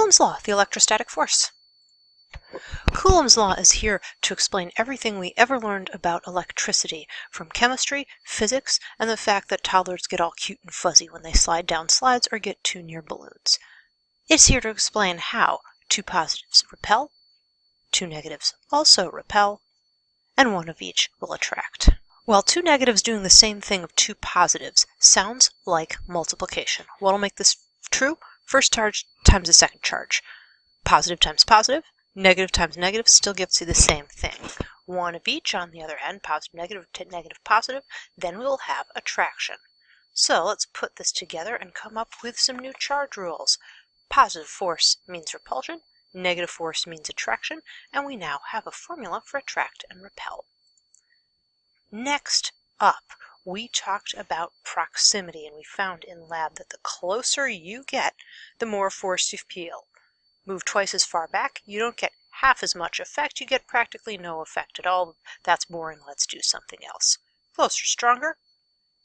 Coulombs Law, the electrostatic force. Coulomb's Law is here to explain everything we ever learned about electricity, from chemistry, physics, and the fact that toddlers get all cute and fuzzy when they slide down slides or get too near balloons. It's here to explain how two positives repel, two negatives also repel, and one of each will attract. While two negatives doing the same thing of two positives sounds like multiplication. What'll make this true? First charge times the second charge. Positive times positive, negative times negative still gives you the same thing. One of each, on the other hand, positive, negative, negative, positive, then we will have attraction. So let's put this together and come up with some new charge rules. Positive force means repulsion, negative force means attraction, and we now have a formula for attract and repel. Next up, we talked about proximity, and we found in lab that the closer you get, the more force you feel. Move twice as far back, you don't get half as much effect, you get practically no effect at all. That's boring, let's do something else. Closer, stronger.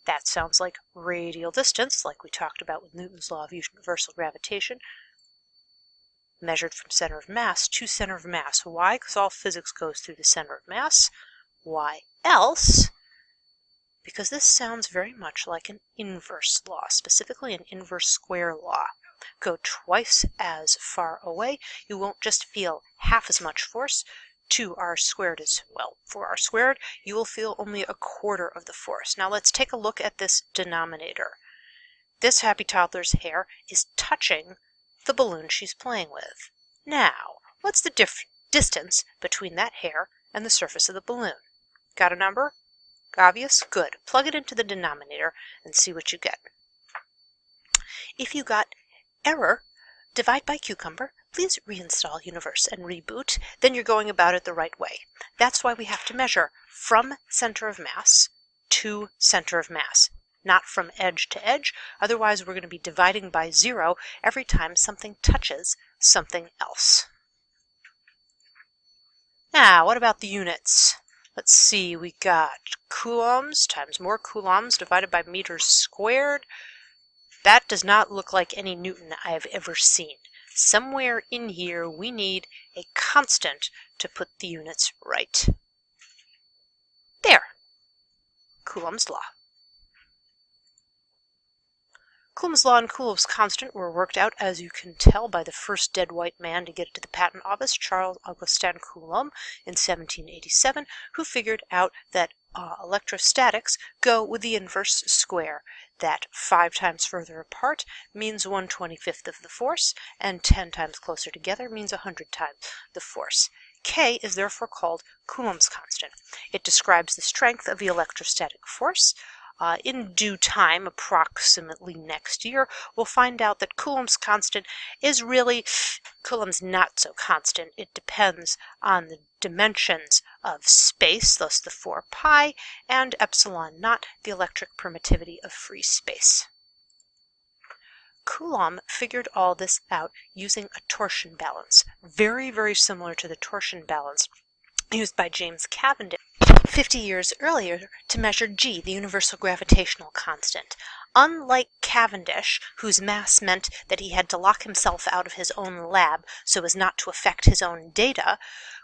That sounds like radial distance, like we talked about with Newton's law of universal gravitation. Measured from center of mass to center of mass. Why? Because all physics goes through the center of mass. Why else? Because this sounds very much like an inverse law, specifically an inverse square law. Go twice as far away, you won't just feel half as much force. 2r squared is, well, 4r squared, you will feel only a quarter of the force. Now let's take a look at this denominator. This happy toddler's hair is touching the balloon she's playing with. Now, what's the distance between that hair and the surface of the balloon? Got a number? Obvious? Good. Plug it into the denominator and see what you get. If you got error, divide by cucumber, please reinstall universe and reboot, then you're going about it the right way. That's why we have to measure from center of mass to center of mass, not from edge to edge. Otherwise, we're going to be dividing by 0 every time something touches something else. Now, what about the units? Let's see, we got coulombs times more coulombs divided by meters squared. That does not look like any Newton I have ever seen. Somewhere in here we need a constant to put the units right. There. Coulombs Law. Coulombs Law and Coulombs Constant were worked out, as you can tell, by the first dead white man to get it to the patent office, Charles Augustin Coulomb, in 1787, who figured out that electrostatics go with the inverse square, that 5 times further apart means 1/25 of the force, and 10 times closer together means 100 times the force. K is therefore called Coulomb's constant. It describes the strength of the electrostatic force. In due time, approximately next year, we'll find out that Coulomb's constant is really Coulomb's not so constant. It depends on the dimensions of space, thus the 4 pi, and epsilon naught, the electric permittivity of free space. Coulomb figured all this out using a torsion balance, very, very similar to the torsion balance used by James Cavendish 50 years earlier to measure G, the universal gravitational constant. Unlike Cavendish, whose mass meant that he had to lock himself out of his own lab so as not to affect his own data,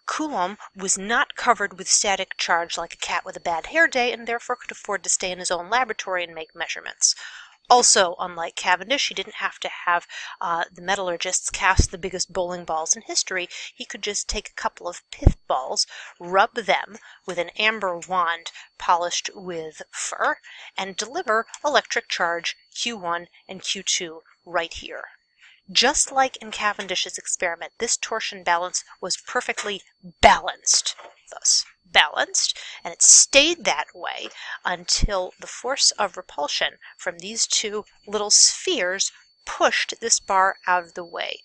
Coulomb was not covered with static charge like a cat with a bad hair day, and therefore could afford to stay in his own laboratory and make measurements. Also, unlike Cavendish, he didn't have to have the metallurgists cast the biggest bowling balls in history. He could just take a couple of pith balls, rub them with an amber wand polished with fur, and deliver electric charge Q1 and Q2 right here. Just like in Cavendish's experiment, this torsion balance was perfectly balanced. Thus, balanced, and it stayed that way until the force of repulsion from these two little spheres pushed this bar out of the way.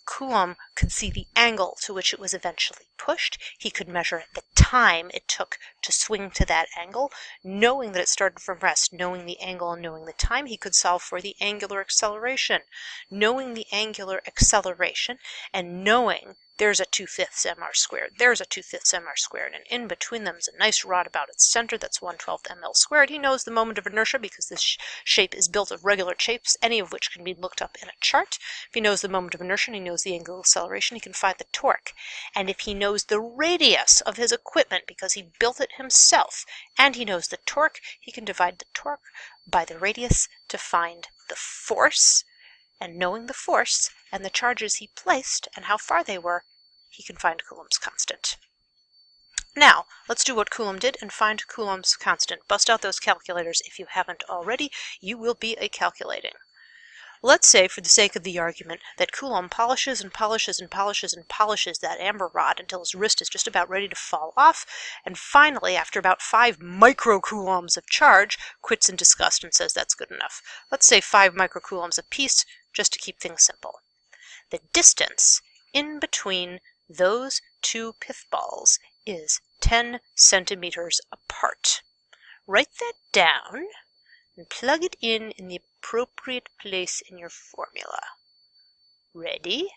Coulomb could see the angle to which it was eventually pushed. He could measure the time it took to swing to that angle. Knowing that it started from rest, knowing the angle and knowing the time, he could solve for the angular acceleration. Knowing the angular acceleration and knowing there's a 2/5 mr squared, there's a 2/5 mr squared, and in between them is a nice rod about its center that's 1/12 ml squared. He knows the moment of inertia because this shape is built of regular shapes, any of which can be looked up in a chart. If he knows the moment of inertia and he knows the angle of acceleration, he can find the torque. And if he knows the radius of his equipment because he built it himself, and he knows the torque, he can divide the torque by the radius to find the force. And knowing the force and the charges he placed and how far they were, he can find Coulomb's constant. Now, let's do what Coulomb did and find Coulomb's constant. Bust out those calculators if you haven't already. You will be a calculating. Let's say, for the sake of the argument, that Coulomb polishes and polishes and polishes and polishes that amber rod until his wrist is just about ready to fall off, and finally, after about 5 microcoulombs of charge, quits in disgust and says that's good enough. Let's say 5 microcoulombs apiece, just to keep things simple. The distance in between those two pith balls is 10 centimeters apart. Write that down and plug it in the appropriate place in your formula. Ready?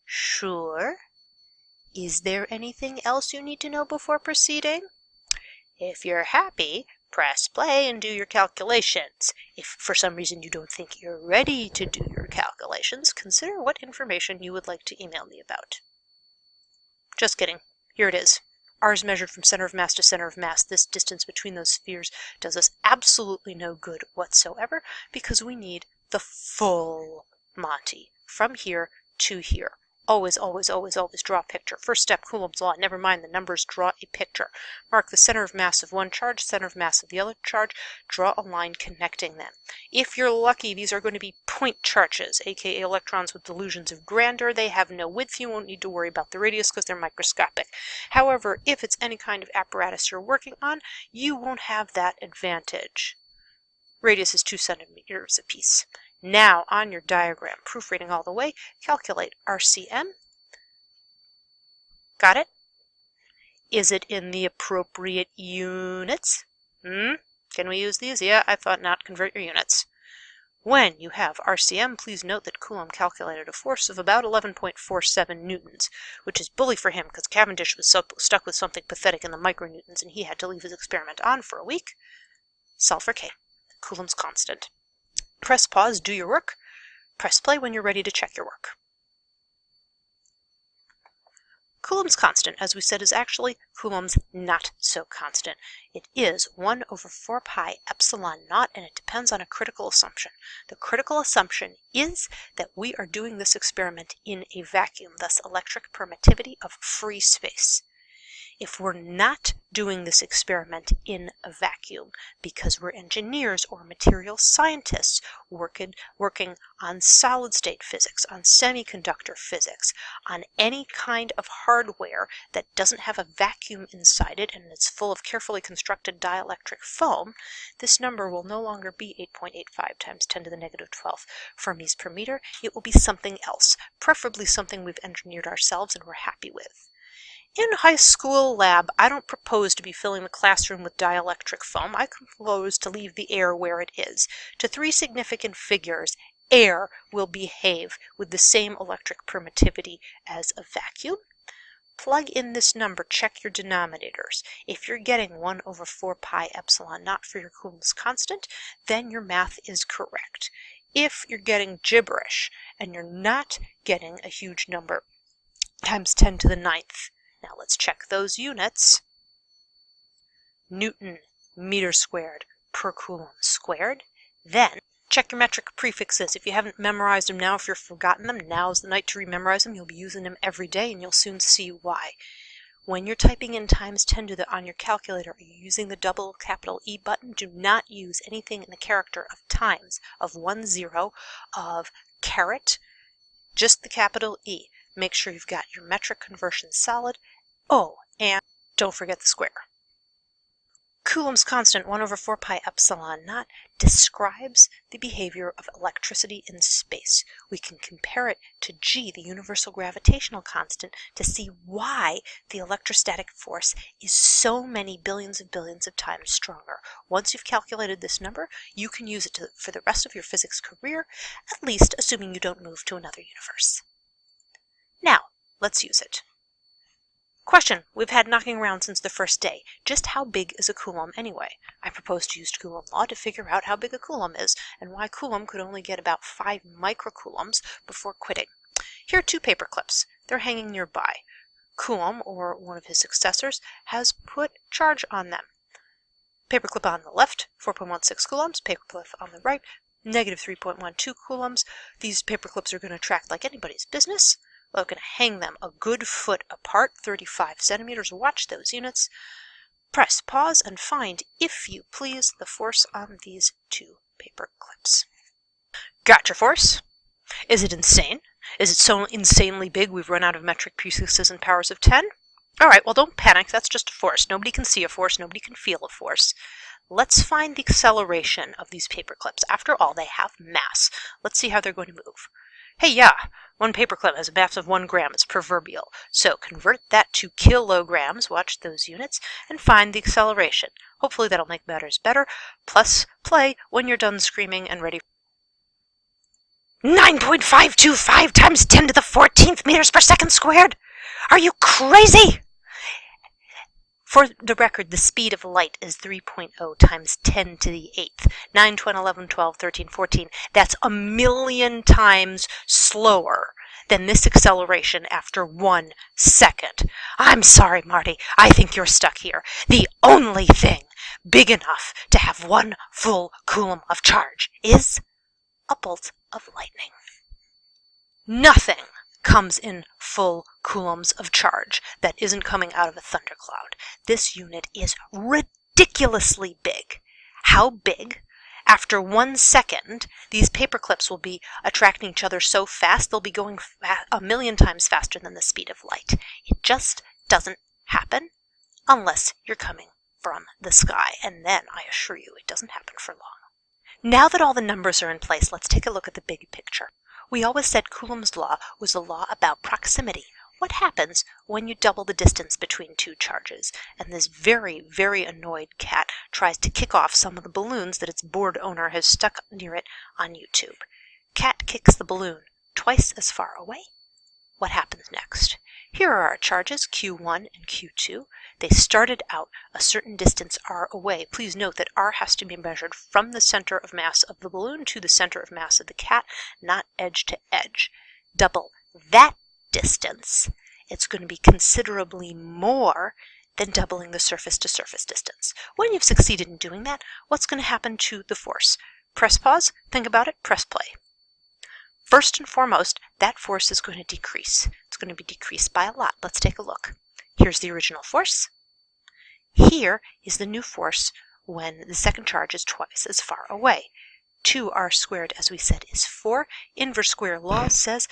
Sure? Is there anything else you need to know before proceeding? If you're happy, press play and do your calculations. If for some reason you don't think you're ready to do your calculations, consider what information you would like to email me about. Just kidding. Here it is. R is measured from center of mass to center of mass. This distance between those spheres does us absolutely no good whatsoever because we need the full Monty from here to here. Always, always, always, always draw a picture. First step, Coulomb's Law. Never mind the numbers, draw a picture. Mark the center of mass of one charge, center of mass of the other charge. Draw a line connecting them. If you're lucky, these are going to be point charges, aka electrons with delusions of grandeur. They have no width. You won't need to worry about the radius because they're microscopic. However, if it's any kind of apparatus you're working on, you won't have that advantage. Radius is 2 centimeters apiece. Now, on your diagram, proofreading all the way, calculate RCM. Got it? Is it in the appropriate units? Can we use these? Yeah, I thought not. Convert your units. When you have RCM, please note that Coulomb calculated a force of about 11.47 newtons, which is bully for him because Cavendish was stuck with something pathetic in the micronewtons and he had to leave his experiment on for a week. Solve for K. Coulomb's constant. Press pause, do your work. Press play when you're ready to check your work. Coulomb's constant, as we said, is actually Coulomb's not-so-constant. It is 1 over 4 pi epsilon naught, and it depends on a critical assumption. The critical assumption is that we are doing this experiment in a vacuum, thus electric permittivity of free space. If we're not doing this experiment in a vacuum because we're engineers or material scientists working on solid-state physics, on semiconductor physics, on any kind of hardware that doesn't have a vacuum inside it and it's full of carefully constructed dielectric foam, this number will no longer be 8.85 times 10 to the negative 12 fermis per meter. It will be something else, preferably something we've engineered ourselves and we're happy with. In high school lab, I don't propose to be filling the classroom with dielectric foam. I propose to leave the air where it is. To 3 significant figures, air will behave with the same electric permittivity as a vacuum. Plug in this number, check your denominators. If you're getting 1 over 4 pi epsilon naught for your Coulomb's constant, then your math is correct. If you're getting gibberish and you're not getting a huge number times 10 to the 9th, now let's check those units. Newton meter squared per Coulomb squared. Then check your metric prefixes. If you haven't memorized them now, if you've forgotten them, now's the night to rememorize them. You'll be using them every day and you'll soon see why. When you're typing in times 10 to the on your calculator, are you using the double capital E button? Do not use anything in the character of times, of 1 0, of caret, just the capital E. Make sure you've got your metric conversion solid. Oh, and don't forget the square. Coulomb's constant, 1 over 4 pi epsilon naught, describes the behavior of electricity in space. We can compare it to G, the universal gravitational constant, to see why the electrostatic force is so many billions of times stronger. Once you've calculated this number, you can use it for the rest of your physics career, at least assuming you don't move to another universe. Now, let's use it. Question. We've had knocking around since the first day. Just how big is a Coulomb anyway? I propose to use Coulombs Law to figure out how big a Coulomb is and why Coulomb could only get about 5 microcoulombs before quitting. Here are 2 paper clips. They're hanging nearby. Coulomb, or one of his successors, has put charge on them. Paperclip on the left, 4.16 coulombs. Paperclip on the right, negative 3.12 coulombs. These paperclips are going to track like anybody's business. We're going to hang them a good foot apart, 35 centimeters. Watch those units. Press pause and find, if you please, the force on these 2 paper clips. Got your force? Is it insane? Is it so insanely big we've run out of metric prefixes and powers of 10? All right, well, don't panic. That's just a force. Nobody can see a force. Nobody can feel a force. Let's find the acceleration of these paper clips. After all, they have mass. Let's see how they're going to move. Hey, yeah, one paperclip has a mass of 1 gram. It's proverbial. So convert that to kilograms, watch those units, and find the acceleration. Hopefully that'll make matters better. Plus, play when you're done screaming and ready. 9.525 times 10 to the 14th meters per second squared? Are you crazy? For the record, the speed of light is 3.0 times 10 to the 8th. 9, 10, 11, 12, 13, 14. That's 1,000,000 times slower than this acceleration after 1 second. I'm sorry, Marty. I think you're stuck here. The only thing big enough to have 1 full Coulomb of charge is a bolt of lightning. Nothing comes in full coulombs of charge that isn't coming out of a thundercloud. This unit is ridiculously big. How big? After 1 second, these paper clips will be attracting each other so fast they'll be going 1,000,000 times faster than the speed of light. It just doesn't happen unless you're coming from the sky, and then I assure you it doesn't happen for long. Now that all the numbers are in place, let's take a look at the big picture. We always said Coulomb's law was a law about proximity. What happens when you double the distance between 2 charges? And this very, very annoyed cat tries to kick off some of the balloons that its bored owner has stuck near it on YouTube. Cat kicks the balloon twice as far away. What happens next? Here are our charges, Q1 and Q2. They started out a certain distance r away. Please note that r has to be measured from the center of mass of the balloon to the center of mass of the cat, not edge to edge. Double that distance, it's going to be considerably more than doubling the surface to surface distance. When you've succeeded in doing that, what's going to happen to the force? Press pause, think about it, press play. First and foremost, that force is going to decrease. It's going to be decreased by a lot. Let's take a look. Here's the original force. Here is the new force when the second charge is twice as far away. 2r squared, as we said, is 4. Inverse square law says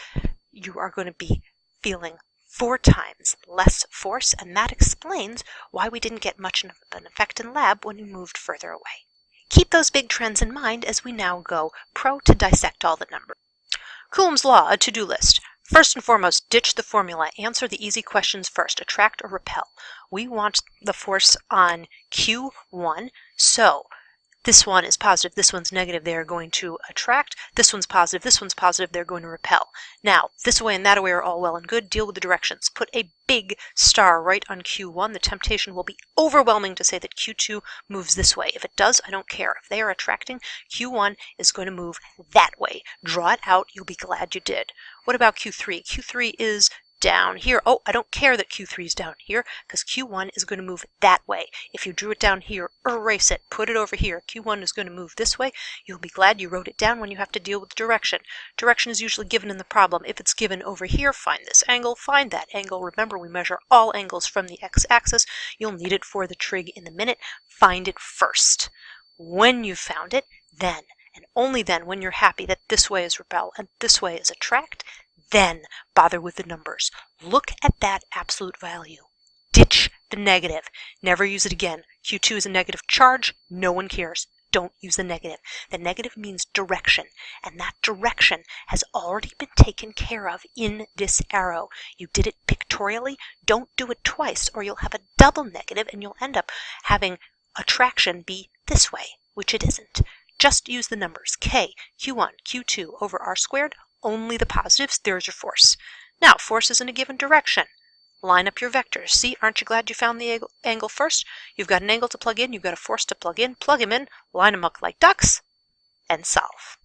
you are going to be feeling 4 times less force, and that explains why we didn't get much of an effect in lab when we moved further away. Keep those big trends in mind as we now go pro to dissect all the numbers. Coulomb's law, a to-do list. First and foremost, ditch the formula. Answer the easy questions first. Attract or repel. We want the force on Q1, so this one is positive, this one's negative, they are going to attract. This one's positive, this one's positive, they're going to repel. Now, this way and that way are all well and good. Deal with the directions. Put a big star right on Q1. The temptation will be overwhelming to say that Q2 moves this way. If it does, I don't care. If they are attracting, Q1 is going to move that way. Draw it out. You'll be glad you did. What about Q3? Q3 is down here. Oh, I don't care that Q3 is down here because Q1 is going to move that way. If you drew it down here, erase it, put it over here. Q1 is going to move this way. You'll be glad you wrote it down when you have to deal with the direction. Direction is usually given in the problem. If it's given over here, find this angle, find that angle. Remember, we measure all angles from the x-axis. You'll need it for the trig in a minute. Find it first. When you've found it, then, and only then, when you're happy that this way is repel and this way is attract, then bother with the numbers. Look at that absolute value. Ditch the negative. Never use it again. Q2 is a negative charge. No one cares. Don't use the negative. The negative means direction, and that direction has already been taken care of in this arrow. You did it pictorially. Don't do it twice, or you'll have a double negative, and you'll end up having attraction be this way, which it isn't. Just use the numbers. K, Q1, Q2 over r squared. Only the positives. There's your force. Now, force is in a given direction. Line up your vectors. See, aren't you glad you found the angle first? You've got an angle to plug in, you've got a force to plug in. Plug them in, line them up like ducks, and solve.